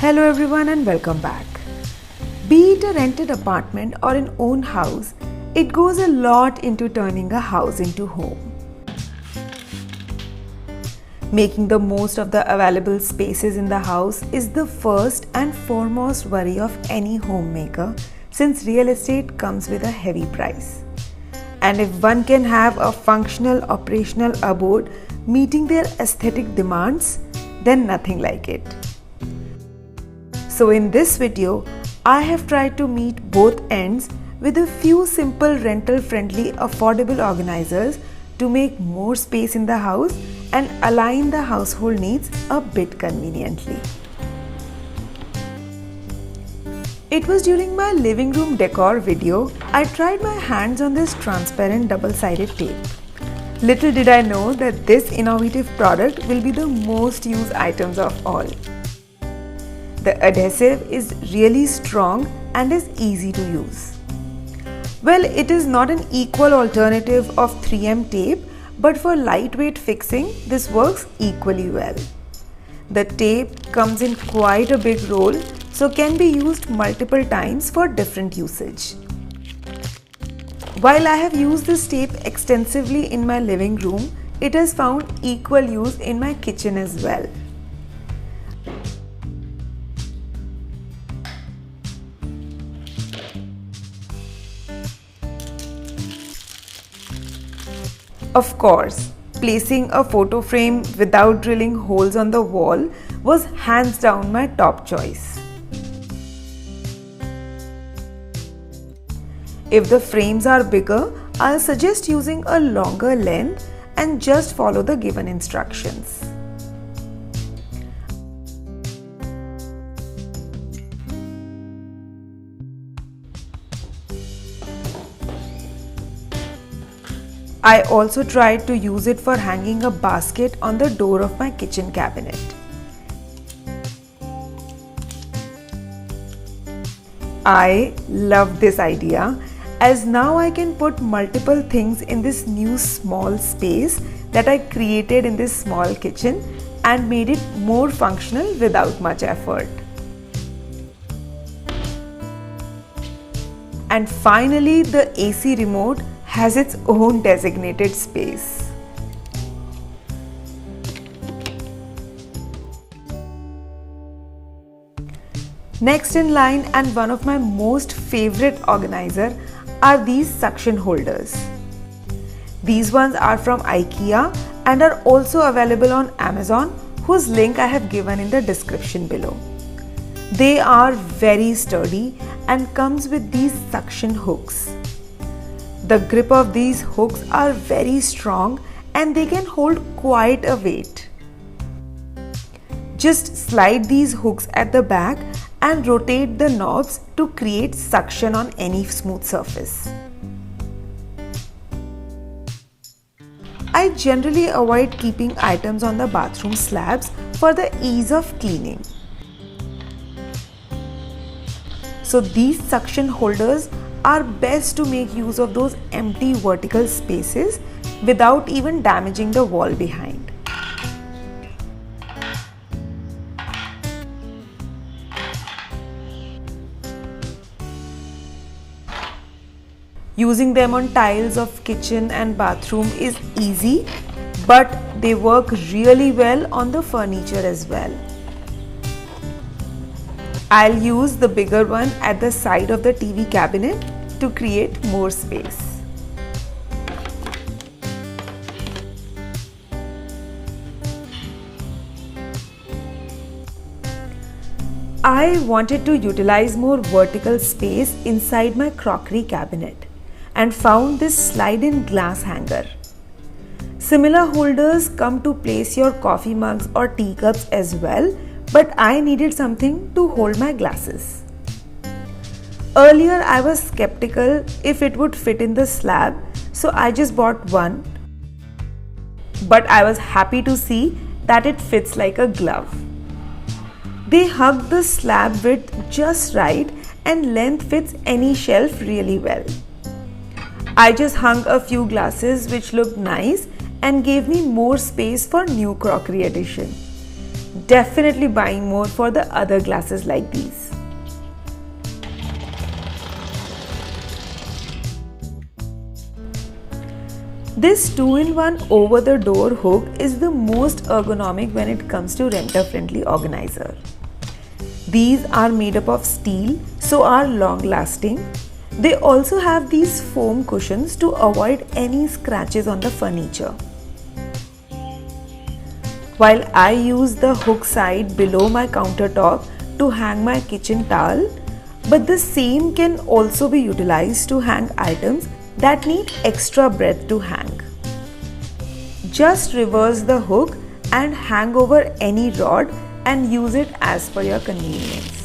Hello everyone and welcome back. Be it a rented apartment or an own house, it goes a lot into turning a house into home. Making the most of the available spaces in the house is the first and foremost worry of any homemaker, since real estate comes with a heavy price. And if one can have a functional operational abode meeting their aesthetic demands, then nothing like it. So in this video, I have tried to meet both ends with a few simple rental-friendly affordable organizers to make more space in the house and align the household needs a bit conveniently. It was during my living room decor video I tried my hands on this transparent double-sided tape. Little did I know that this innovative product will be the most used items of all. The adhesive is really strong and is easy to use. Well, it is not an equal alternative of 3M tape, but for lightweight fixing, this works equally well. The tape comes in quite a big roll, so can be used multiple times for different usage. While I have used this tape extensively in my living room, it has found equal use in my kitchen as well. Of course, placing a photo frame without drilling holes on the wall was hands down my top choice. If the frames are bigger, I'll suggest using a longer length and just follow the given instructions. I also tried to use it for hanging a basket on the door of my kitchen cabinet. I love this idea, as now I can put multiple things in this new small space that I created in this small kitchen and made it more functional without much effort. And finally, the AC remote has its own designated space. Next in line, and one of my most favorite organizer, are these suction holders. These ones are from IKEA and are also available on Amazon, whose link I have given in the description below. They are very sturdy and comes with these suction hooks. The grip of these hooks are very strong and they can hold quite a weight. Just slide these hooks at the back and rotate the knobs to create suction on any smooth surface. I generally avoid keeping items on the bathroom slabs for the ease of cleaning. So these suction holders are best to make use of those empty vertical spaces without even damaging the wall behind. Using them on tiles of kitchen and bathroom is easy, but they work really well on the furniture as well. I'll use the bigger one at the side of the TV cabinet to create more space. I wanted to utilize more vertical space inside my crockery cabinet and found this slide-in glass hanger. Similar holders come to place your coffee mugs or teacups as well, but I needed something to hold my glasses. Earlier I was skeptical if it would fit in the slab, so I just bought one. But I was happy to see that it fits like a glove. They hug the slab width just right and length fits any shelf really well. I just hung a few glasses which looked nice and gave me more space for new crockery addition. Definitely buying more for the other glasses like these. This 2-in-1 over-the-door hook is the most ergonomic when it comes to renter-friendly organizer. These are made up of steel, so are long-lasting. They also have these foam cushions to avoid any scratches on the furniture. While I use the hook side below my countertop to hang my kitchen towel, but the same can also be utilized to hang items that need extra breadth to hang. Just reverse the hook and hang over any rod and use it as per your convenience.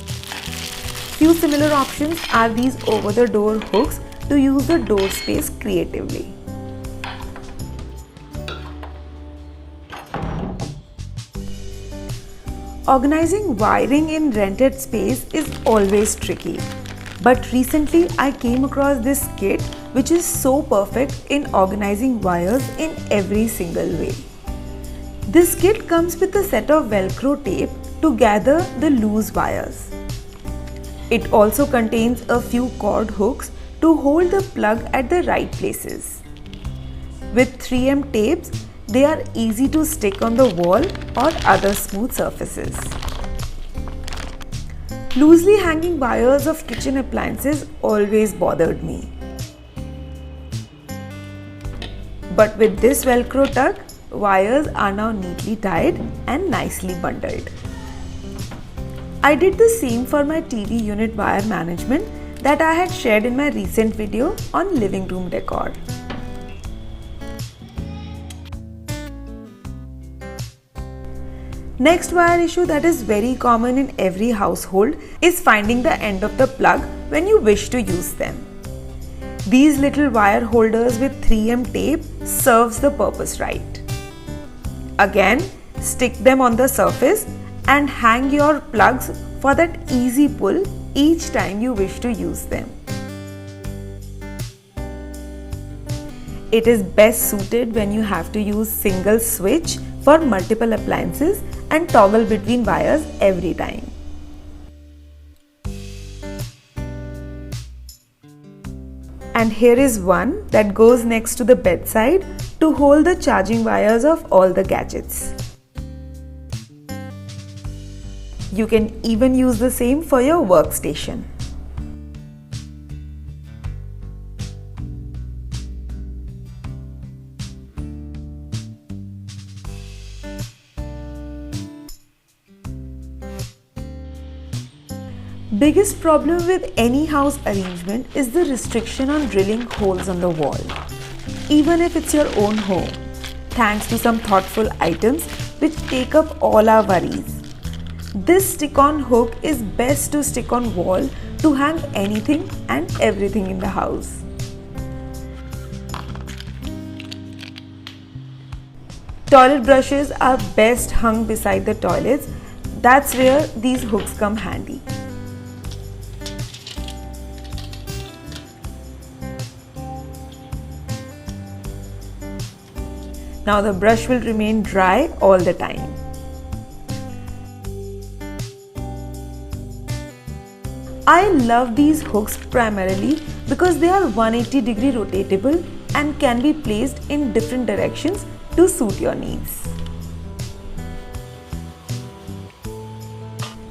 Few similar options are these over-the-door hooks to use the door space creatively. Organizing wiring in rented space is always tricky, but recently I came across this kit which is so perfect in organizing wires in every single way. This kit comes with a set of Velcro tape to gather the loose wires. It also contains a few cord hooks to hold the plug at the right places. With 3M tapes, they are easy to stick on the wall or other smooth surfaces. Loosely hanging wires of kitchen appliances always bothered me. But with this Velcro tug, wires are now neatly tied and nicely bundled. I did the same for my TV unit wire management that I had shared in my recent video on living room decor. Next wire issue that is very common in every household is finding the end of the plug when you wish to use them. These little wire holders with 3M tape serves the purpose right. Again, stick them on the surface and hang your plugs for that easy pull each time you wish to use them. It is best suited when you have to use single switch for multiple appliances and toggle between wires every time. And here is one that goes next to the bedside to hold the charging wires of all the gadgets. You can even use the same for your workstation. Biggest problem with any house arrangement is the restriction on drilling holes on the wall. Even if it's your own home, thanks to some thoughtful items which take up all our worries. This stick-on hook is best to stick on wall to hang anything and everything in the house. Toilet brushes are best hung beside the toilets. That's where these hooks come handy. Now the brush will remain dry all the time. I love these hooks primarily because they are 180-degree rotatable and can be placed in different directions to suit your needs.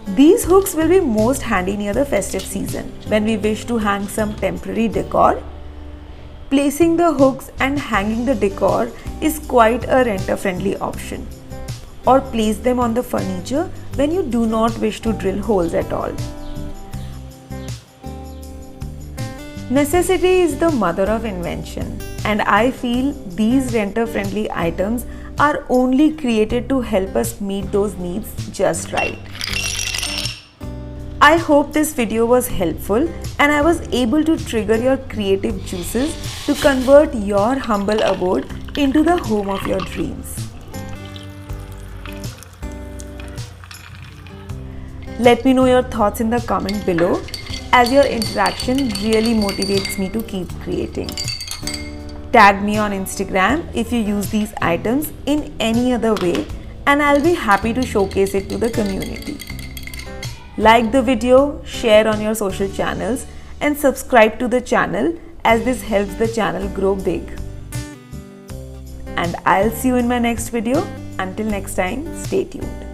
These hooks will be most handy near the festive season when we wish to hang some temporary decor. Placing the hooks and hanging the decor is quite a renter-friendly option. Or place them on the furniture when you do not wish to drill holes at all. Necessity is the mother of invention, and I feel these renter-friendly items are only created to help us meet those needs just right. I hope this video was helpful and I was able to trigger your creative juices to convert your humble abode into the home of your dreams. Let me know your thoughts in the comment below, as your interaction really motivates me to keep creating. Tag me on Instagram if you use these items in any other way and I'll be happy to showcase it to the community. Like the video, share on your social channels and subscribe to the channel as this helps the channel grow big. And I'll see you in my next video. Until next time, stay tuned.